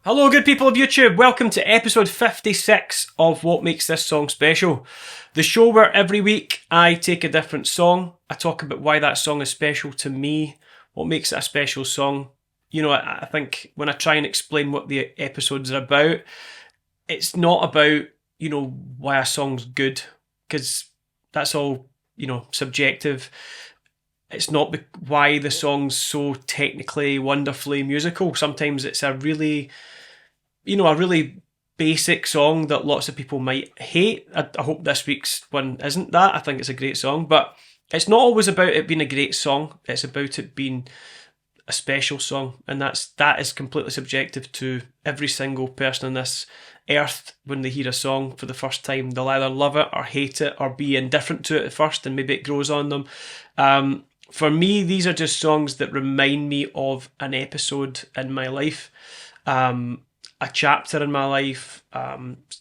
Hello, good people of YouTube. Welcome to episode 56 of What Makes This Song Special. The show where every week I take a different song. I talk about why that song is special to me, what makes it a special song. You know, I think when I try and explain what the episodes are about, it's not about, why a song's good, because that's all, subjective. It's not why the song's so technically, wonderfully musical. Sometimes it's a really basic song that lots of people might hate. I hope this week's one isn't that. I think it's a great song, but it's not always about it being a great song. It's about it being a special song, and that is completely subjective to every single person on this earth. When they hear a song for the first time, they'll either love it or hate it or be indifferent to it at first, and maybe it grows on them. For me, these are just songs that remind me of an episode in my life, a chapter in my life,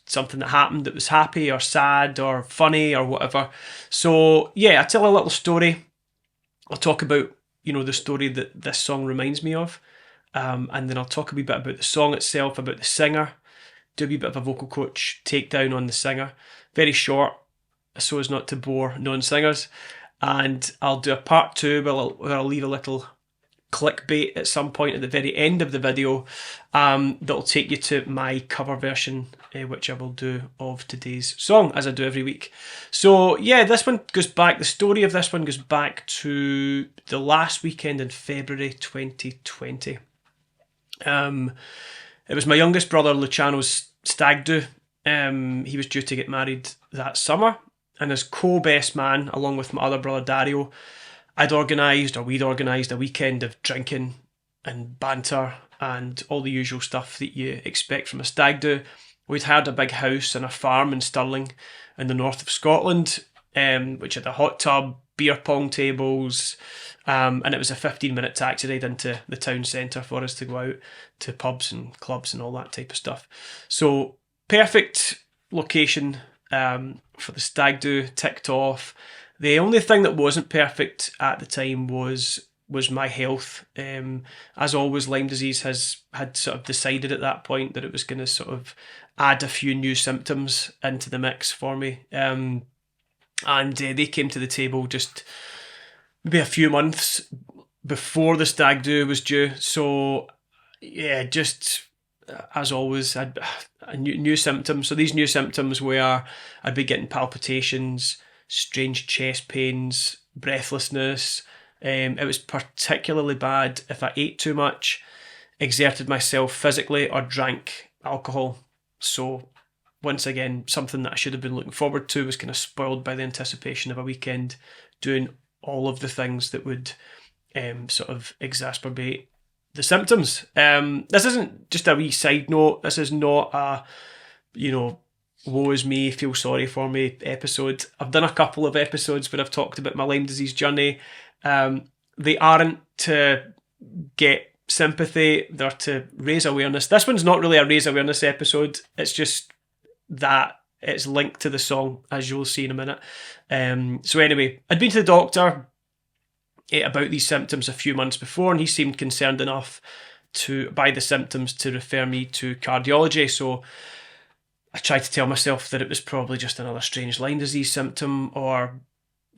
something that happened that was happy or sad or funny or whatever. So yeah, I tell a little story. I'll talk about, the story that this song reminds me of, and then I'll talk a wee bit about the song itself, about the singer, do a wee bit of a vocal coach takedown on the singer. Very short, so as not to bore non-singers. And I'll do a part two where I'll leave a little clickbait at some point at the very end of the video that'll take you to my cover version, which I will do of today's song, as I do every week. So yeah, this one goes back, the story of this one goes back to the last weekend in February 2020. It was my youngest brother Luciano's stag do. He was due to get married that summer, and as co-best man, along with my other brother Dario, we'd organised a weekend of drinking and banter and all the usual stuff that you expect from a stag do. We'd hired a big house and a farm in Stirling in the north of Scotland, which had a hot tub, beer pong tables, and it was a 15-minute taxi ride into the town centre for us to go out to pubs and clubs and all that type of stuff. So perfect location for the stag do, ticked off. The only thing that wasn't perfect at the time was my health. As always, Lyme disease had sort of decided at that point that it was going to sort of add a few new symptoms into the mix for me. And they came to the table just maybe a few months before the stag do was due. So yeah, just as always, I new symptoms. So these new symptoms were I'd be getting palpitations, strange chest pains, breathlessness. It was particularly bad if I ate too much, exerted myself physically, or drank alcohol. So once again, something that I should have been looking forward to was kind of spoiled by the anticipation of a weekend doing all of the things that would sort of exacerbate the symptoms. This isn't just a wee side note. This is not a, woe is me, feel sorry for me episode. I've done a couple of episodes where I've talked about my Lyme disease journey. They aren't to get sympathy, they're to raise awareness. This one's not really a raise awareness episode. It's just that it's linked to the song, as you'll see in a minute. So anyway, I'd been to the doctor about these symptoms a few months before, and he seemed concerned enough by the symptoms to refer me to cardiology. So I tried to tell myself that it was probably just another strange Lyme disease symptom, or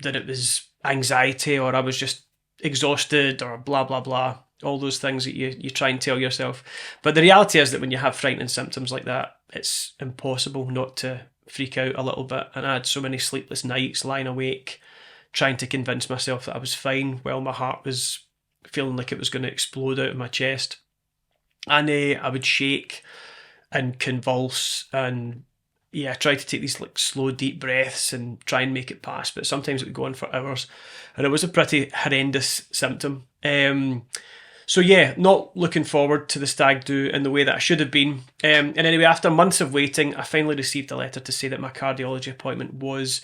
that it was anxiety, or I was just exhausted, or blah, blah, blah. All those things that you try and tell yourself. But the reality is that when you have frightening symptoms like that, it's impossible not to freak out a little bit. And I had so many sleepless nights lying awake, trying to convince myself that I was fine while my heart was feeling like it was going to explode out of my chest. And I would shake and convulse, and I tried to take these like slow deep breaths and try and make it pass, but sometimes it would go on for hours, and it was a pretty horrendous symptom. So yeah, not looking forward to the stag do in the way that I should have been. And anyway, after months of waiting, I finally received a letter to say that my cardiology appointment was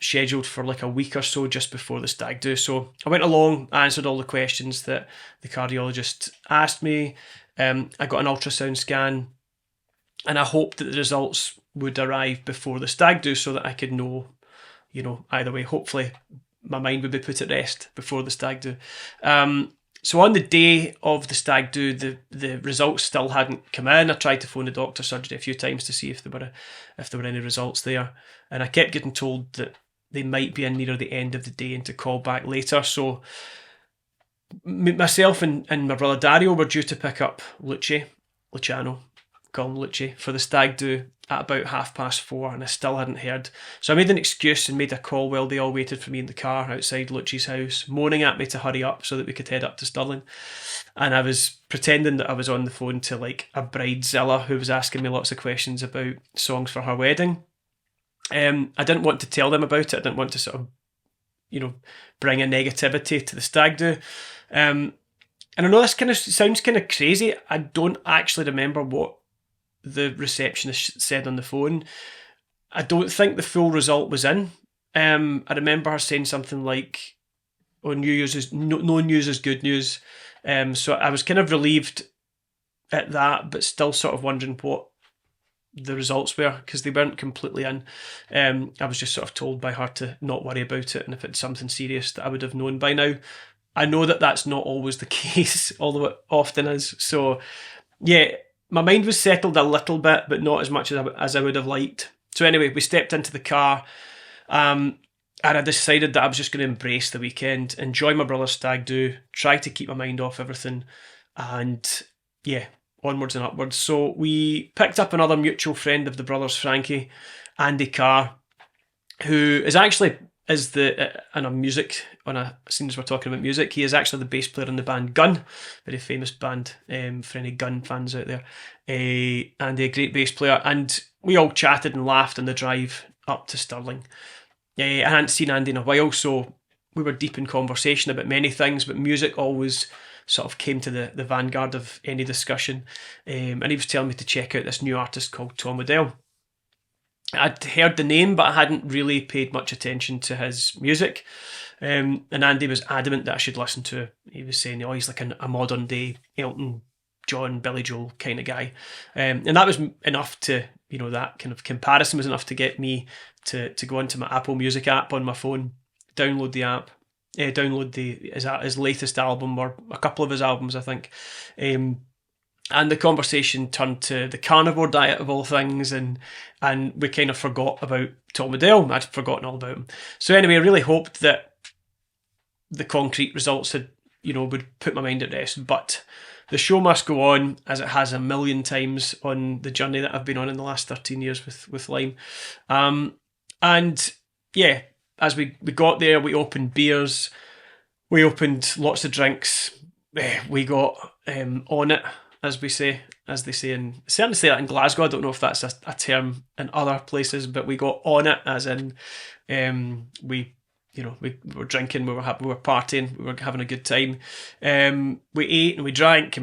scheduled for like a week or so just before the stag do. So I went along, answered all the questions that the cardiologist asked me. I got an ultrasound scan, and I hoped that the results would arrive before the stag do so that I could know, either way, hopefully my mind would be put at rest before the stag do. So on the day of the stag do, the results still hadn't come in. I tried to phone the doctor's surgery a few times to see if there were any results there, and I kept getting told that they might be in near the end of the day and to call back later. So myself and my brother Dario were due to pick up Luciano, call him Lucci, for the stag do at about 4:30, and I still hadn't heard. So I made an excuse and made a call while they all waited for me in the car outside Lucci's house, moaning at me to hurry up so that we could head up to Stirling. And I was pretending that I was on the phone to like a bridezilla who was asking me lots of questions about songs for her wedding. I didn't want to tell them about it. I didn't want to sort of, bring a negativity to the stag do. And I know this kind of sounds kind of crazy. I don't actually remember what the receptionist said on the phone. I don't think the full result was in. I remember her saying something like, "Oh, no news is good news." So I was kind of relieved at that, but still sort of wondering what the results were, because they weren't completely in. I was just sort of told by her to not worry about it, and if it's something serious that I would have known by now. I know that that's not always the case, although it often is. So yeah, my mind was settled a little bit, but not as much as I would have liked. So anyway, we stepped into the car, and I decided that I was just going to embrace the weekend, enjoy my brother's stag do, try to keep my mind off everything, and yeah, onwards and upwards. So we picked up another mutual friend of the brothers, Frankie, Andy Carr, who is actually in a music, seeing as we're talking about music, he is actually the bass player in the band Gun, very famous band, for any Gun fans out there, and a great bass player, and we all chatted and laughed on the drive up to Stirling. I hadn't seen Andy in a while, so we were deep in conversation about many things, but music always sort of came to the vanguard of any discussion, and he was telling me to check out this new artist called Tom Odell. I'd heard the name, but I hadn't really paid much attention to his music. And Andy was adamant that I should listen to it. He was saying, he's like a modern day Elton John, Billy Joel kind of guy. And that was enough to, that kind of comparison was enough to get me to go into my Apple Music app on my phone, download the app, download his latest album, or a couple of his albums, I think. And the conversation turned to the carnivore diet of all things, and we kind of forgot about Tom Odell. I'd forgotten all about him. So anyway, I really hoped that the concrete results had, would put my mind at rest. But the show must go on, as it has a million times on the journey that I've been on in the last 13 years with Lime. And yeah, as we got there, we opened beers, we opened lots of drinks, we got on it, as they say certainly say that in Glasgow. I don't know if that's a term in other places, but we got on it, as in we were drinking, we were partying, we were having a good time. We ate and we drank,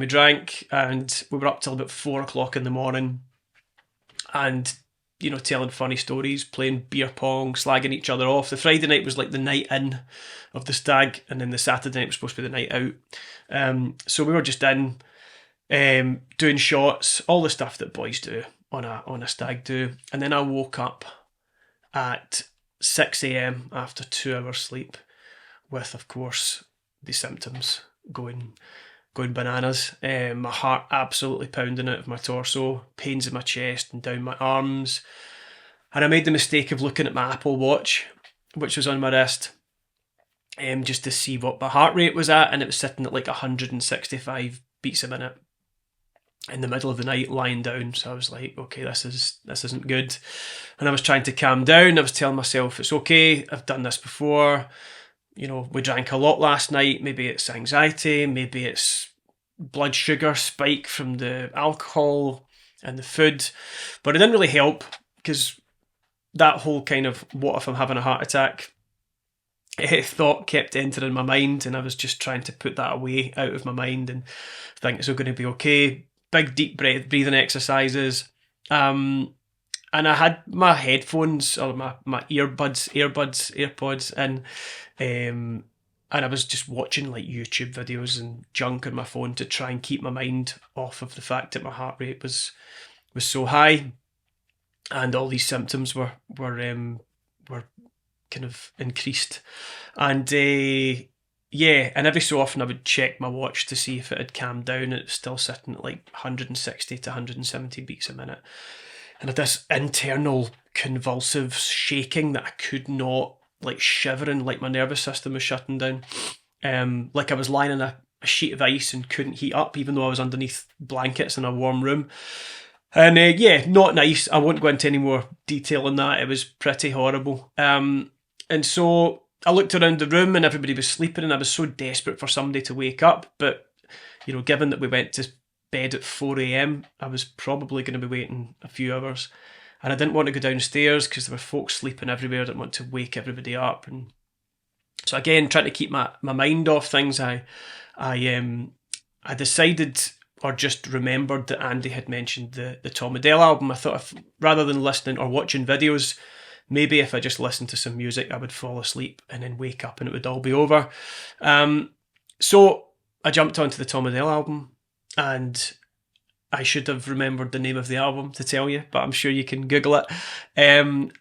and we were up till about 4:00 in the morning, and telling funny stories, playing beer pong, slagging each other off. The Friday night was like the night in of the stag, and then the Saturday night was supposed to be the night out. So we were just in, doing shots, all the stuff that boys do on a stag do. And then I woke up at 6 a.m. after 2 hours sleep, with, of course, the symptoms going bananas. My heart absolutely pounding out of my torso, pains in my chest and down my arms. And I made the mistake of looking at my Apple Watch, which was on my wrist, just to see what my heart rate was at, and it was sitting at like 165 beats a minute in the middle of the night, lying down. So I was like, okay, this isn't good. And I was trying to calm down. I was telling myself, it's okay, I've done this before. We drank a lot last night. Maybe it's anxiety, maybe it's blood sugar spike from the alcohol and the food. But it didn't really help, because that whole kind of, what if I'm having a heart attack, thought kept entering my mind, and I was just trying to put that away out of my mind and think it's all going to be okay. Big deep breathing exercises. And I had my headphones, or my AirPods in, and I was just watching like YouTube videos and junk on my phone to try and keep my mind off of the fact that my heart rate was so high, and all these symptoms were kind of increased. And yeah, and every so often I would check my watch to see if it had calmed down. It was still sitting at like 160 to 170 beats a minute. And I had this internal convulsive shaking that I could not, like shivering, like my nervous system was shutting down. Like I was lying on a sheet of ice and couldn't heat up, even though I was underneath blankets in a warm room. And yeah, not nice. I won't go into any more detail on that. It was pretty horrible. And so I looked around the room and everybody was sleeping, and I was so desperate for somebody to wake up. But, you know, given that we went to bed at 4 a.m, I was probably going to be waiting a few hours. And I didn't want to go downstairs because there were folks sleeping everywhere. I didn't want to wake everybody up. And so again, trying to keep my mind off things, I decided, or just remembered, that Andy had mentioned the Tom Odell album. I thought, if, rather than listening or watching videos, maybe if I just listened to some music, I would fall asleep and then wake up and it would all be over. So I jumped onto the Tom Odell album, and I should have remembered the name of the album to tell you, but I'm sure you can Google it. And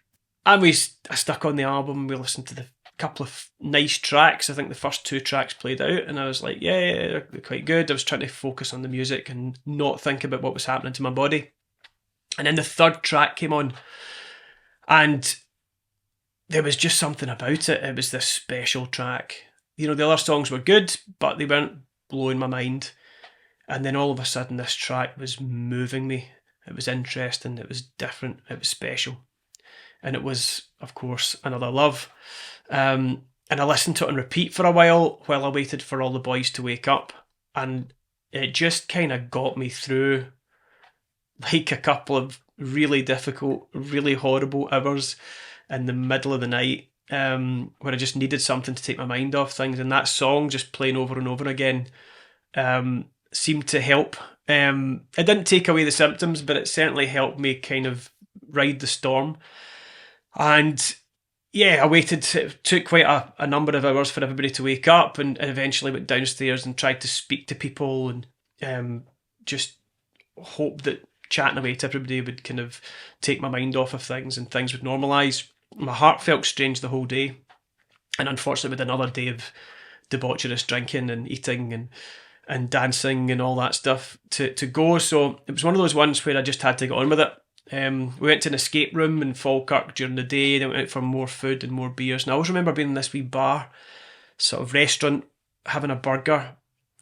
I stuck on the album. We listened to the couple of nice tracks. I think the first two tracks played out, and I was like, yeah, they're quite good. I was trying to focus on the music and not think about what was happening to my body. And then the third track came on, and there was just something about it. It was this special track. You know, the other songs were good, but they weren't blowing my mind. And then all of a sudden, this track was moving me. It was interesting. It was different. It was special. And it was, of course, Another Love. And I listened to it on repeat for a while I waited for all the boys to wake up. And it just kind of got me through like a couple of really difficult, really horrible hours in the middle of the night, where I just needed something to take my mind off things. And that song just playing over and over again seemed to help. It didn't take away the symptoms, but it certainly helped me kind of ride the storm. And yeah, I waited. It took quite a number of hours for everybody to wake up, and eventually went downstairs and tried to speak to people, and just hope that chatting away to everybody would kind of take my mind off of things and things would normalise. My heart felt strange the whole day, and unfortunately with another day of debaucherous drinking and eating and dancing and all that stuff to go. So it was one of those ones where I just had to get on with it. We went to an escape room in Falkirk during the day, then went out for more food and more beers. And I always remember being in this wee bar, sort of restaurant, having a burger,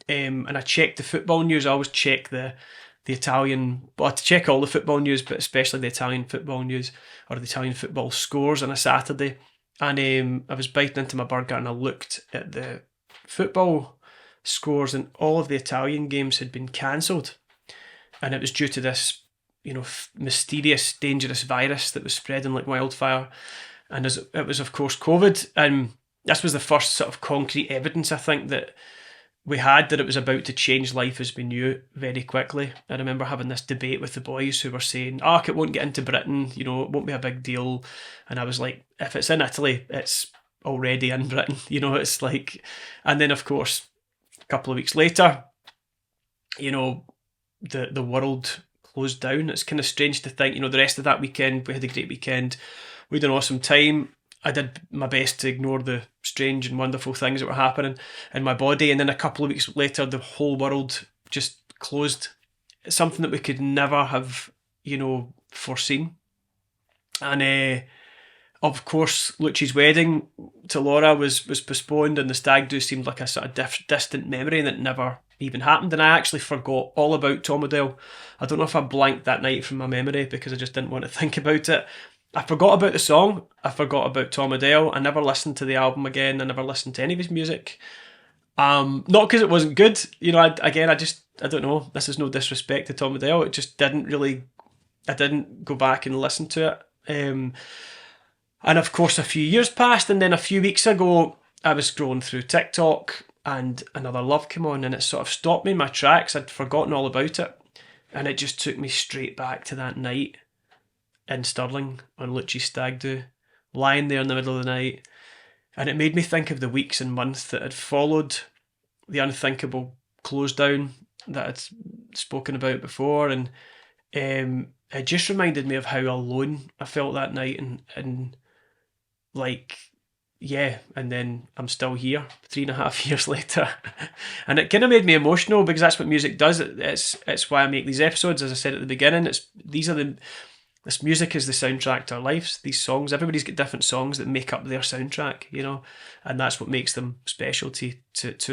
and I checked the football news. I always check the Italian, well, to check all the football news, but especially the Italian football news, or the Italian football scores on a Saturday. And I was biting into my burger and I looked at the football scores, and all of the Italian games had been cancelled. And it was due to this, you know, mysterious, dangerous virus that was spreading like wildfire. And it was, of course, COVID. And this was the first sort of concrete evidence, I think, that we had that it was about to change life as we knew it very quickly. I remember having this debate with the boys who were saying, it won't get into Britain, you know, it won't be a big deal. And I was like, if it's in Italy, it's already in Britain, you know, it's like... And then, of course, a couple of weeks later, you know, the world closed down. It's kind of strange to think, you know, the rest of that weekend, we had a great weekend. We had an awesome time. I did my best to ignore the strange and wonderful things that were happening in my body. And then a couple of weeks later, the whole world just closed. It's something that we could never have, you know, foreseen. And of course, Lucci's wedding to Laura was postponed, and the stag do seemed like a sort of distant memory that never even happened. And I actually forgot all about Tom Odell. I don't know if I blanked that night from my memory because I just didn't want to think about it. I forgot about the song. I forgot about Tom Odell. I never listened to the album again. I never listened to any of his music. Not because it wasn't good. You know, I don't know. This is no disrespect to Tom Odell. It just didn't really... I didn't go back and listen to it. And of course, a few years passed, and then a few weeks ago, I was scrolling through TikTok, and Another Love came on, and it sort of stopped me in my tracks. I'd forgotten all about it, and it just took me straight back to that night in Stirling on Lucci's stag do, lying there in the middle of the night. And it made me think of the weeks and months that had followed the unthinkable close down that I'd spoken about before. And it just reminded me of how alone I felt that night, and like yeah, and then I'm still here 3.5 years later. And it kind of made me emotional because that's what music does. It's why I make these episodes. As I said at the beginning, this music is the soundtrack to our lives. These songs, everybody's got different songs that make up their soundtrack, and that's what makes them special to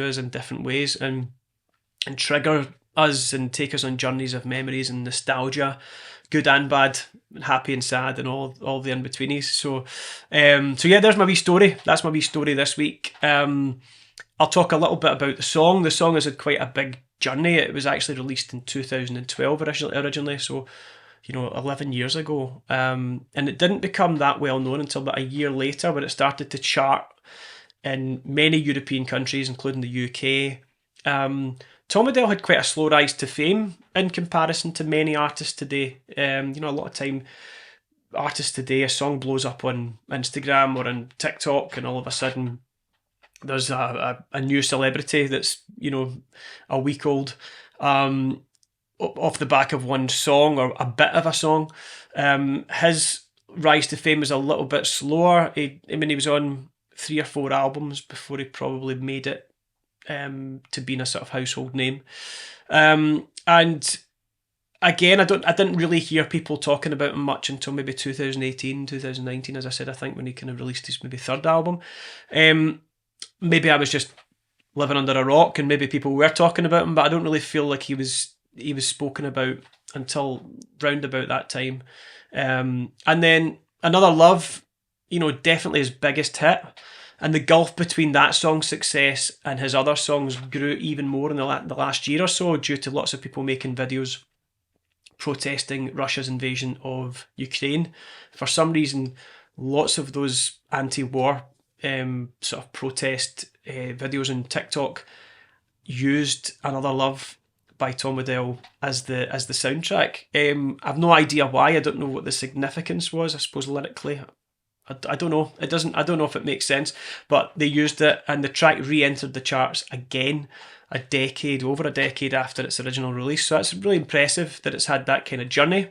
us in different ways, and trigger us and take us on journeys of memories and nostalgia, good and bad, happy and sad, and all the in-betweenies. So yeah, there's my wee story. That's my wee story this week. I'll talk a little bit about the song. The song has had quite a big journey. It was actually released in 2012 originally, so 11 years ago. And it didn't become that well known until about a year later, when it started to chart in many European countries, including the UK. Tom Odell had quite a slow rise to fame in comparison to many artists today. A lot of time, artists today, a song blows up on Instagram or on TikTok, and all of a sudden there's a new celebrity that's a week old, off the back of one song or a bit of a song. His rise to fame was a little bit slower. He was on 3 or 4 albums before he probably made it to being a sort of household name. And again, I didn't really hear people talking about him much until maybe 2018, 2019, as I said, I think, when he kind of released his maybe 3rd album. Maybe I was just living under a rock and maybe people were talking about him, but I don't really feel like he was spoken about until round about that time. And then Another Love, definitely his biggest hit. And the gulf between that song's success and his other songs grew even more in the last year or so, due to lots of people making videos protesting Russia's invasion of Ukraine. For some reason, lots of those anti-war sort of protest videos on TikTok used Another Love by Tom Odell as the soundtrack. I've no idea why. I don't know what the significance was. I suppose lyrically, I don't know. I don't know if it makes sense, but they used it, and the track re-entered the charts again over a decade after its original release. So that's really impressive that it's had that kind of journey.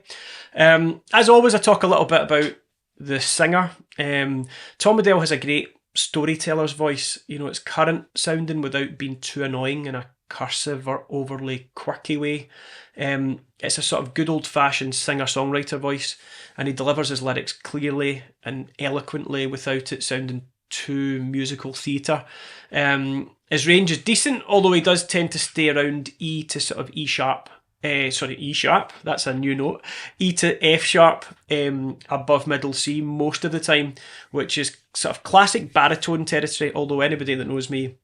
As always, I talk a little bit about the singer. Tom Odell has a great storyteller's voice. It's current sounding without being too annoying in a cursive or overly quirky way. It's a sort of good old-fashioned singer-songwriter voice, and he delivers his lyrics clearly and eloquently without it sounding too musical theatre. His range is decent, although he does tend to stay around E to sort of E sharp, that's a new note, E to F sharp, above middle C most of the time, which is sort of classic baritone territory, although anybody that knows me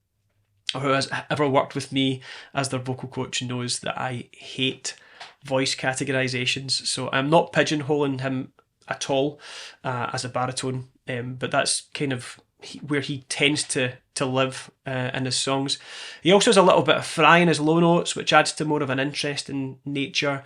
or who has ever worked with me as their vocal coach knows that I hate voice categorizations, so I'm not pigeonholing him at all as a baritone, but that's kind of where he tends to live in his songs. He also has a little bit of fry in his low notes, which adds to more of an interesting nature,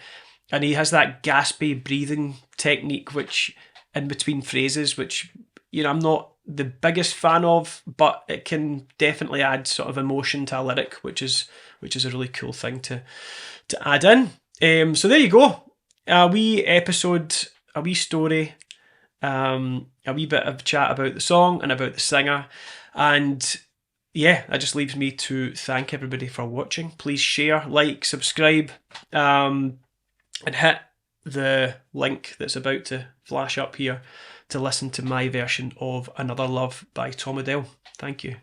and he has that gaspy breathing technique which in between phrases, which I'm not the biggest fan of, but it can definitely add sort of emotion to a lyric, which is a really cool thing to add in. So there you go, a wee episode, a wee story, a wee bit of chat about the song and about the singer. And yeah, that just leaves me to thank everybody for watching. Please share, like, subscribe, and hit the link that's about to flash up here to listen to my version of Another Love by Tom Odell. Thank you.